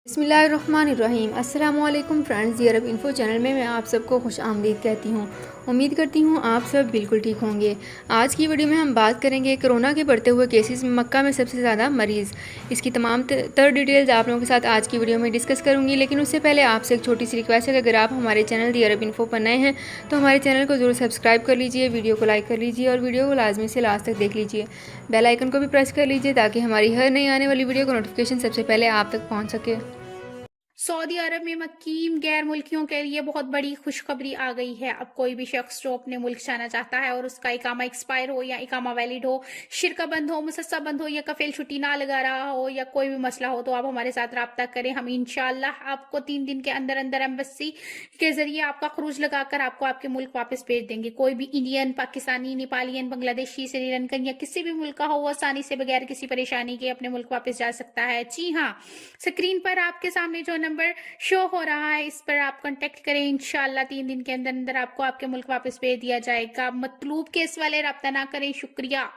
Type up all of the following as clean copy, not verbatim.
बिस्मिल्लाहिर्रहमानिर्रहीम। अस्सलामुअलैकुम फ्रेंड्स, दी अरब info channel में मैं आप सबको खुश आमदीद कहती हूँ। उम्मीद करती हूँ आप सब बिल्कुल ठीक होंगे। आज की वीडियो में हम बात करेंगे कोरोना के बढ़ते हुए केसेस में मक्का में सबसे ज़्यादा मरीज़। इसकी तमाम तर डिटेल्स आप लोगों के साथ आज की वीडियो में डिस्कस करूँगी, लेकिन उससे पहले आपसे एक छोटी सी रिक्वेस्ट है कि अगर आप हमारे चैनल दी अरब इन्फो पर नए हैं तो हमारे चैनल को ज़रूर सब्सक्राइब कर लीजिए, वीडियो को लाइक कर लीजिए और वीडियो को लाजमी से लास्ट तक देख लीजिए। बेल आइकन को भी प्रेस कर लीजिए ताकि हमारी हर नई आने वाली वीडियो का नोटिफिकेशन सबसे पहले आप तक पहुँच सके। सऊदी अरब में मुकीम गैर मुल्कियों के लिए बहुत बड़ी खुशखबरी आ गई है। अब कोई भी शख्स जो अपने मुल्क जाना चाहता है और उसका इकामा एक्सपायर हो या इकामा वैलिड हो, शिरका बंद हो, मुसस्सा बंद हो या कफील छुट्टी ना लगा रहा हो या कोई भी मसला हो, तो आप हमारे साथ रब्ता करें। हम इंशाल्लाह आपको 3 दिन के अंदर अंदर एम्बेसी के जरिए आपका खरूज लगाकर आपको आपके मुल्क वापस भेज देंगे। कोई भी इंडियन, पाकिस्तानी, नेपालियन, बांग्लादेशी, श्रीलंकन या किसी भी मुल्क का हो, वो आसानी से बगैर किसी परेशानी के अपने मुल्क वापस जा सकता है। जी हाँ, स्क्रीन पर आपके सामने जो नंबर शो हो रहा है इस पर आप कांटेक्ट करें। इंशाल्लाह 3 दिन के अंदर अंदर आपको आपके मुल्क वापस भेज दिया जाएगा। मतलूब केस वाले रब्ता ना करें। शुक्रिया।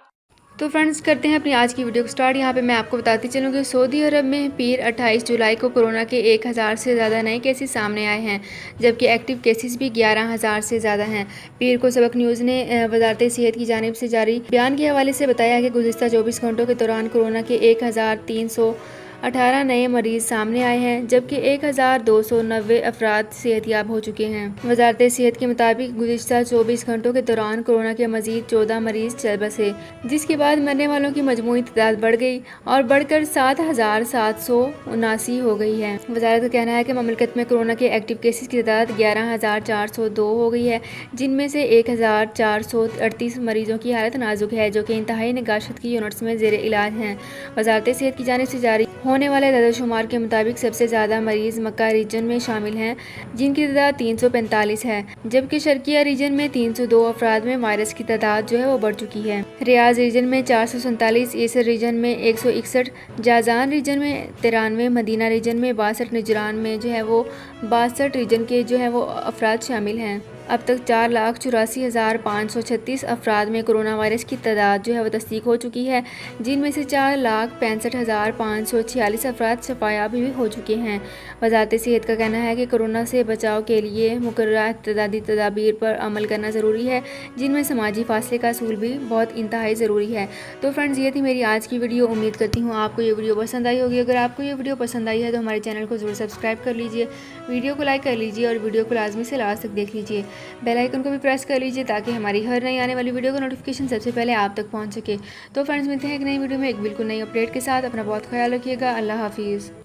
तो फ्रेंड्स, करते हैं अपनी आज की वीडियो को स्टार्ट। यहाँ पे मैं आपको बताती चलूँ कि सऊदी अरब में पीर 28 जुलाई को कोरोना के 1000 से ज़्यादा नए केसेस सामने आए हैं, जबकि एक्टिव केसेस भी 11,000 से ज़्यादा हैं। पीर को सबक न्यूज़ ने वजारत सेहत की जानिब से जारी बयान के हवाले से बताया कि गुज़िश्ता 24 घंटों के दौरान कोरोना के 1318 नए मरीज़ सामने आए हैं, जबकि 1290 अफराद सेहतियाब हो चुके हैं। वजारत सेहत के मुताबिक गुज़िश्ता 24 घंटों के दौरान कोरोना के मजीद 14 मरीज़ चल बसे, जिसके बाद मरने वालों की मजमूई तादाद बढ़ गई और बढ़कर 7,779 हो गई है। वजारत का कहना है कि ममलकत में कोरोना के एक्टिव केसेस की तादाद 11,402 हो गई है, जिनमें से 1,438 मरीजों की हालत नाजुक है, जो कि इंतहाई निगाशत की यूनिट्स में जेर इलाज हैं। वजारत सेहत की जानिब से जारी होने वाले दादाशुमार के मुताबिक सबसे ज़्यादा मरीज मक्का रीजन में शामिल हैं, जिनकी तादाद 345 है, जबकि शर्किया रीजन में 302 अफराद में वायरस की तादाद जो है वो बढ़ चुकी है। रियाज रीजन में 447, ईसर रीजन में 161, जाजान रीजन में 93, मदीना रीजन में 62, निजरान में जो है वो 62 रीजन के जो है वो अफराद शामिल हैं। अब तक 4,84,536 अफराद में कोरोना वायरस की तादाद जो है वो तस्दीक हो चुकी है, जिनमें से 4,65,546 अफराद शफायाब भी हो चुके हैं। वजारत सेहत का कहना है कि कोरोना से बचाव के लिए मुकर्ररा इत्तेदादी तदाबीर पर अमल करना ज़रूरी है, जिनमें समाजी फासले का असूल भी बहुत इंतहाई ज़रूरी है। तो फ्रेंड्स, ये थी मेरी आज की वीडियो। उम्मीद करती हूँ आपको ये वीडियो पसंद आई होगी। अगर आपको ये वीडियो पसंद आई है तो हमारे चैनल को ज़रूर सब्सक्राइब कर लीजिए, वीडियो को लाइक कर लीजिए और वीडियो को लाजमी से लास्ट तक देख लीजिए। बेल आइकन को भी प्रेस कर लीजिए ताकि हमारी हर नई आने वाली वीडियो का नोटिफिकेशन सबसे पहले आप तक पहुंच सके। तो फ्रेंड्स, मिलते हैं एक नई वीडियो में एक बिल्कुल नई अपडेट के साथ। अपना बहुत ख्याल रखिएगा। अल्लाह हाफिज़।